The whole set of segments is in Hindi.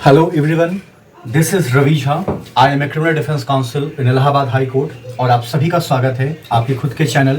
Hello everyone, this is Ravi Jha. I am a criminal defence counsel in Allahabad high court और आप सभी का स्वागत है आपके खुद के चैनल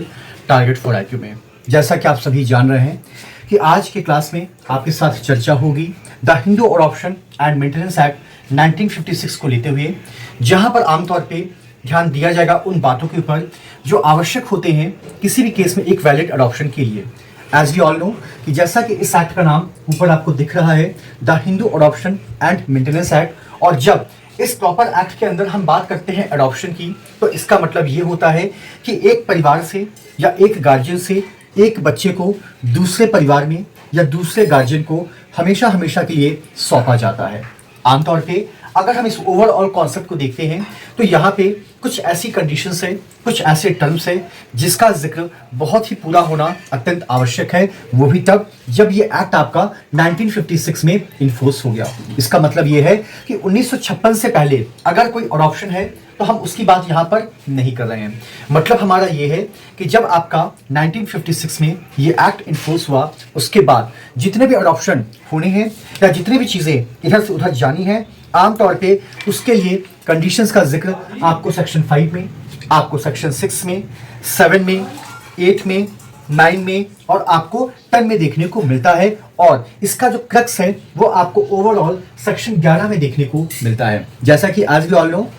टारगेट फॉर IQ में। जैसा कि आप सभी जान रहे हैं कि आज के क्लास में आपके साथ चर्चा होगी the Hindu adoption and maintenance act 1956 को लेते हुए, जहां पर आमतौर पे ध्यान दिया जाएगा उन बातों के ऊपर जो आवश्यक होते हैं किसी भी केस में एक वैलिड अडॉप्शन के लिए। एज वी ऑल नो कि जैसा कि इस एक्ट का नाम ऊपर आपको दिख रहा है, the Hindu adoption and maintenance act, और जब इस प्रॉपर एक्ट के अंदर हम बात करते हैं अडॉप्शन की, तो इसका मतलब ये होता है कि एक परिवार से या एक गार्जियन से एक बच्चे को दूसरे परिवार में या दूसरे गार्जियन को हमेशा हमेशा के लिए सौंपा जाता है। आमतौर पे अगर हम इस ओवरऑल कॉन्सेप्ट को देखते हैं तो यहाँ पे कुछ ऐसी कंडीशंस है, कुछ ऐसे टर्म्स है जिसका जिक्र बहुत ही पूरा होना अत्यंत आवश्यक है, वो भी तब जब ये एक्ट आपका 1956 में इन्फोर्स हो गया। इसका मतलब ये है कि 1956 से पहले अगर कोई अडॉप्शन है तो हम उसकी बात यहाँ पर नहीं कर रहे हैं। मतलब हमारा ये है कि जब आपका 1956 में ये एक्ट इन्फोर्स हुआ, उसके बाद जितने भी अडॉप्शन होने हैं या जितनी भी चीज़ें इधर से उधर जानी है, आमतौर पे उसके लिए कंडीशंस का जिक्र आपको सेक्शन 5 में, आपको सेक्शन 6 में, 7 में, 8 में, 9 में और आपको 10 में देखने को मिलता है। और इसका जो क्रक्स है वो आपको ओवरऑल सेक्शन 11 में देखने को मिलता है। जैसा कि आज भी ऑल नो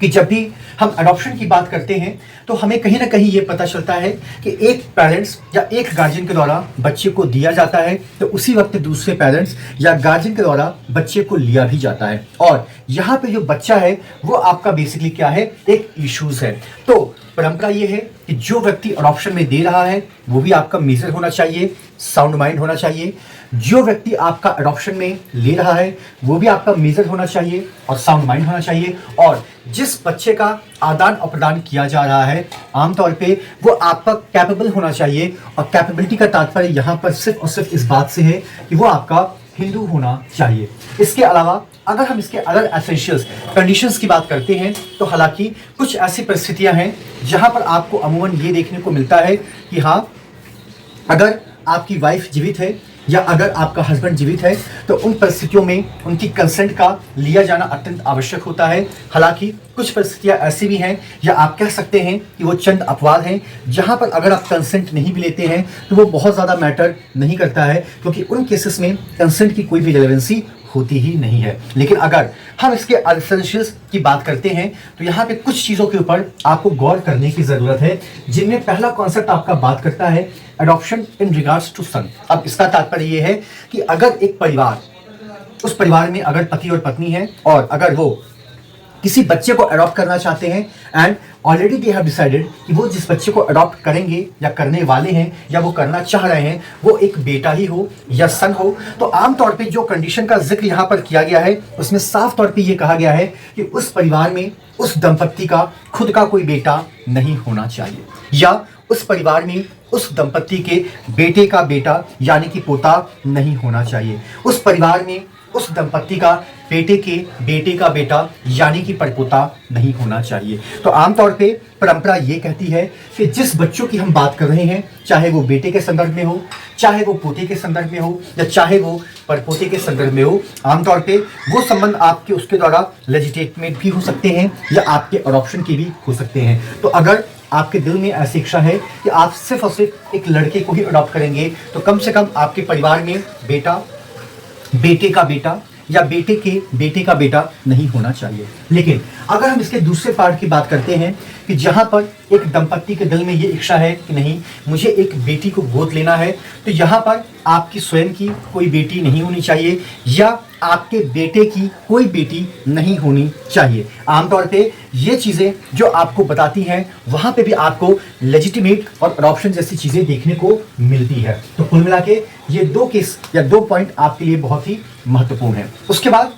कि जब भी हम अडॉप्शन की बात करते हैं तो हमें कहीं ना कहीं ये पता चलता है कि एक पेरेंट्स या एक गार्जियन के द्वारा बच्चे को दिया जाता है तो उसी वक्त दूसरे पेरेंट्स या गार्जियन के द्वारा बच्चे को लिया भी जाता है। और यहाँ पे जो बच्चा है वो आपका बेसिकली क्या है, एक इश्यूज है। तो परंपरा ये है कि जो व्यक्ति अडॉप्शन में दे रहा है वो भी आपका मेजर होना चाहिए, साउंड माइंड होना चाहिए। जो व्यक्ति आपका अडॉप्शन में ले रहा है वो भी आपका मेजर होना चाहिए और साउंड माइंड होना चाहिए। और जिस बच्चे का आदान और प्रदान किया जा रहा है आमतौर पे वो आपका कैपेबल होना चाहिए। और कैपेबिलिटी का तात्पर्य यहाँ पर सिर्फ और सिर्फ इस बात से है कि वो आपका हिंदू होना चाहिए। इसके अलावा अगर हम इसके अदर एसेंशियल्स कंडीशंस की बात करते हैं तो हालांकि कुछ ऐसी परिस्थितियां हैं जहां पर आपको अमूमन ये देखने को मिलता है कि हाँ, अगर आपकी वाइफ जीवित है या अगर आपका हस्बैंड जीवित है तो उन परिस्थितियों में उनकी कंसेंट का लिया जाना अत्यंत आवश्यक होता है। हालांकि कुछ परिस्थितियां ऐसी भी हैं या आप कह सकते हैं कि वो चंद अपवाद हैं जहां पर अगर आप कंसेंट नहीं भी लेते हैं तो वो बहुत ज़्यादा मैटर नहीं करता है, क्योंकि उन केसेस में कंसेंट की कोई भी रेलेवेंसी होती ही नहीं है। लेकिन अगर हम इसके एसेंशियल्स की बात करते हैं तो यहाँ पे कुछ चीज़ों के ऊपर आपको गौर करने की ज़रूरत है, जिनमें पहला कॉन्सेप्ट आपका बात करता है अडॉप्शन इन रिगार्ड्स टू सन। अब इसका तात्पर्य ये है कि अगर एक परिवार, उस परिवार में अगर पति और पत्नी है और अगर वो किसी बच्चे को अडॉप्ट करना चाहते हैं and already they have decided कि वो जिस बच्चे को अडॉप्ट करेंगे या करने वाले हैं या वो करना चाह रहे हैं वो एक बेटा ही हो या सन हो, तो आमतौर पे जो कंडीशन का जिक्र यहाँ पर किया गया है उसमें साफ तौर पे ये कहा गया है कि उस परिवार में उस दंपत्ति का खुद का कोई बेटा नहीं होना चाहिए, या उस परिवार में उस दंपत्ति के बेटे का बेटा यानी कि पोता नहीं होना चाहिए, उस परिवार में उस दंपत्ति का बेटे के बेटे का बेटा यानी कि परपोता नहीं होना चाहिए। तो आमतौर पे परंपरा ये कहती है कि जिस बच्चों की हम बात कर रहे हैं, चाहे वो बेटे के संदर्भ में हो, चाहे वो पोते के संदर्भ में हो या चाहे वो परपोते के संदर्भ में हो, आमतौर पे वो संबंध आपके उसके द्वारा लेजिटिमेट भी हो सकते हैं या आपके अडॉप्शन के भी हो सकते हैं। तो अगर आपके दिल में ऐसी इच्छा है कि आप सिर्फ और सिर्फ एक लड़के को ही अडॉप्ट करेंगे तो कम से कम आपके परिवार में बेटा, बेटे का बेटा या बेटे के बेटे का बेटा नहीं होना चाहिए। लेकिन अगर हम इसके दूसरे पार्ट की बात करते हैं कि जहां पर एक दंपत्ति के दिल में ये इच्छा है कि नहीं मुझे एक बेटी को गोद लेना है, तो यहाँ पर आपकी स्वयं की कोई बेटी नहीं होनी चाहिए या आपके बेटे की कोई बेटी नहीं होनी चाहिए। आमतौर पे ये चीज़ें जो आपको बताती हैं वहाँ पे भी आपको लेजिटिमेट और अडॉप्शन जैसी चीज़ें देखने को मिलती है। तो कुल मिला के ये दो केस या दो पॉइंट आपके लिए बहुत ही महत्वपूर्ण है। उसके बाद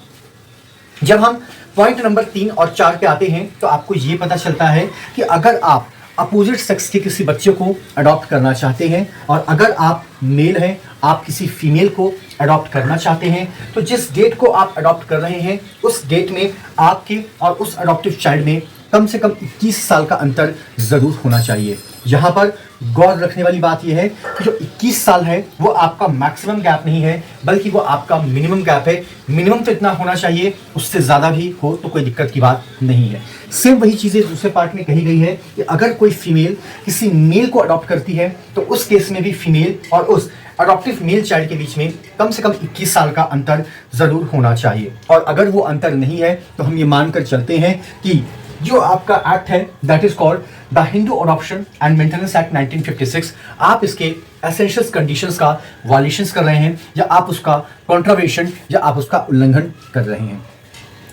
जब हम पॉइंट नंबर 3 और 4 पे आते हैं तो आपको ये पता चलता है कि अगर आप अपोजिट सेक्स के किसी बच्चे को अडॉप्ट करना चाहते हैं और अगर आप मेल हैं, आप किसी फीमेल को अडॉप्ट करना चाहते हैं, तो जिस डेट को आप अडॉप्ट कर रहे हैं उस डेट में आपके और उस अडॉप्टिव चाइल्ड में कम से कम 21 साल का अंतर ज़रूर होना चाहिए। यहाँ पर गौर रखने वाली बात यह है कि जो 21 साल है वो आपका मैक्सिमम गैप नहीं है, बल्कि वो आपका मिनिमम गैप है। मिनिमम तो इतना होना चाहिए, उससे ज़्यादा भी हो तो कोई दिक्कत की बात नहीं है। सेम वही चीज़ें दूसरे पार्ट में कही गई है कि अगर कोई फीमेल किसी मेल को अडॉप्ट करती है तो उस केस में भी फीमेल और उस अडॉप्टिव मेल चाइल्ड के बीच में कम से कम 21 साल का अंतर ज़रूर होना चाहिए। और अगर वो अंतर नहीं है तो हम ये मानकर चलते हैं कि जो आपका एक्ट है that is called the Hindu adoption and maintenance act 1956, आप इसके एसेंशियल कंडीशंस का वायलेशंस कर रहे हैं, या आप उसका कॉन्ट्रावेशन या आप उसका उल्लंघन कर रहे हैं।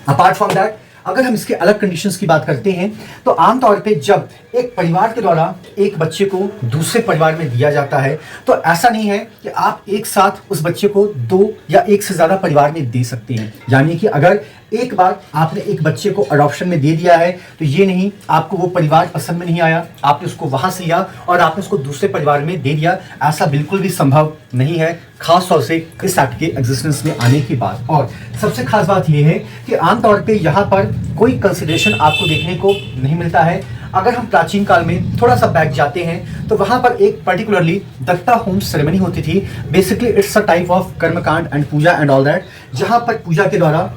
अपार्ट फ्रॉम दैट, अगर हम इसके अलग कंडीशंस की बात करते हैं तो आमतौर पे जब एक परिवार के द्वारा एक बच्चे को दूसरे परिवार में दिया जाता है तो ऐसा नहीं है कि आप एक साथ उस बच्चे को 2 या 1 से ज़्यादा परिवार में दे सकते हैं। यानी कि अगर एक बार आपने एक बच्चे को अडॉप्शन में दे दिया है तो ये नहीं आपको वो परिवार पसंद में नहीं आया, आपने उसको वहां से लिया और आपने उसको दूसरे परिवार में दे दिया, ऐसा बिल्कुल भी संभव नहीं है, खास तौर से इस एक्ट के एग्जिस्टेंस में आने के बाद। और सबसे खास बात यह है कि आमतौर पे यहाँ पर कोई कंसिडरेशन आपको देखने को नहीं मिलता है। अगर हम प्राचीन काल में थोड़ा सा बैक जाते हैं तो वहां पर एक पर्टिकुलरली दत्ता होम सेरेमनी होती थी। Basically it's a type of कर्मकांड and puja and all that, जहां पर पूजा के द्वारा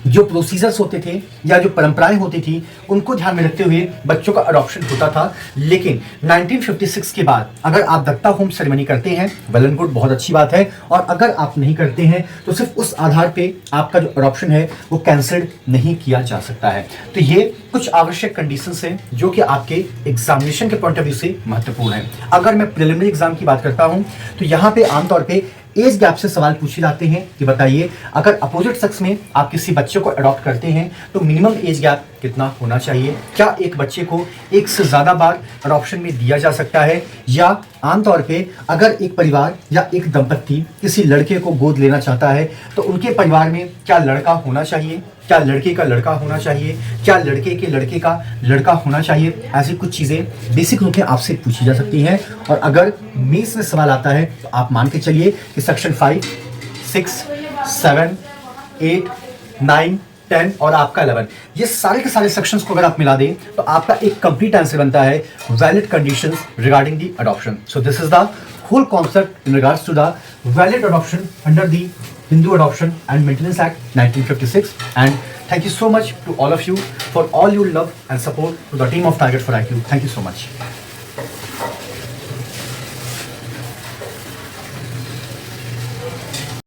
जो प्रोसीजर्स होते थे या जो परंपराएं होती थी उनको ध्यान में रखते हुए बच्चों का अडॉप्शन होता था। लेकिन 1956 के बाद अगर आप दत्ता होम सेरेमनी करते हैं, वेल एंड गुड, बहुत अच्छी बात है, और अगर आप नहीं करते हैं तो सिर्फ उस आधार पे आपका जो अडॉप्शन है वो कैंसिल नहीं किया जा सकता है। तो ये कुछ आवश्यक कंडीशंस हैं जो कि आपके एग्जामिनेशन के पॉइंट ऑफ व्यू से महत्वपूर्ण है। अगर मैं प्रिलिमिनरी एग्जाम की बात करता हूं तो यहाँ पे आमतौर पे एज गैप से सवाल पूछे जाते हैं कि बताइए अगर अपोजिट सेक्स में आप किसी बच्चे को अडॉप्ट करते हैं तो मिनिमम एज गैप कितना होना चाहिए, क्या एक बच्चे को 1 से ज़्यादा बार अडॉप्शन में दिया जा सकता है, या आमतौर पे अगर एक परिवार या एक दंपत्ति किसी लड़के को गोद लेना चाहता है तो उनके परिवार में क्या लड़का होना चाहिए, क्या लड़के का लड़का होना चाहिए, क्या लड़के के लड़के का लड़का होना चाहिए। ऐसी कुछ चीज़ें बेसिक रूप में आपसे पूछी जा सकती हैं। और अगर मेंस में सवाल आता है तो आप मान के चलिए कि सेक्शन 5, 6, 7, 8, 9, 10 और आपका 11, ये सारे के सारे सेक्शंस को अगर आप मिला दें तो आपका एक कंप्लीट आंसर बनता है valid conditions regarding the adoption. So this is the whole concept in regards to the valid adoption under the Hindu Adoption and Maintenance Act 1956, and thank you so much to all of you for all your love and support to the team of Target 4IQ. Thank you so much.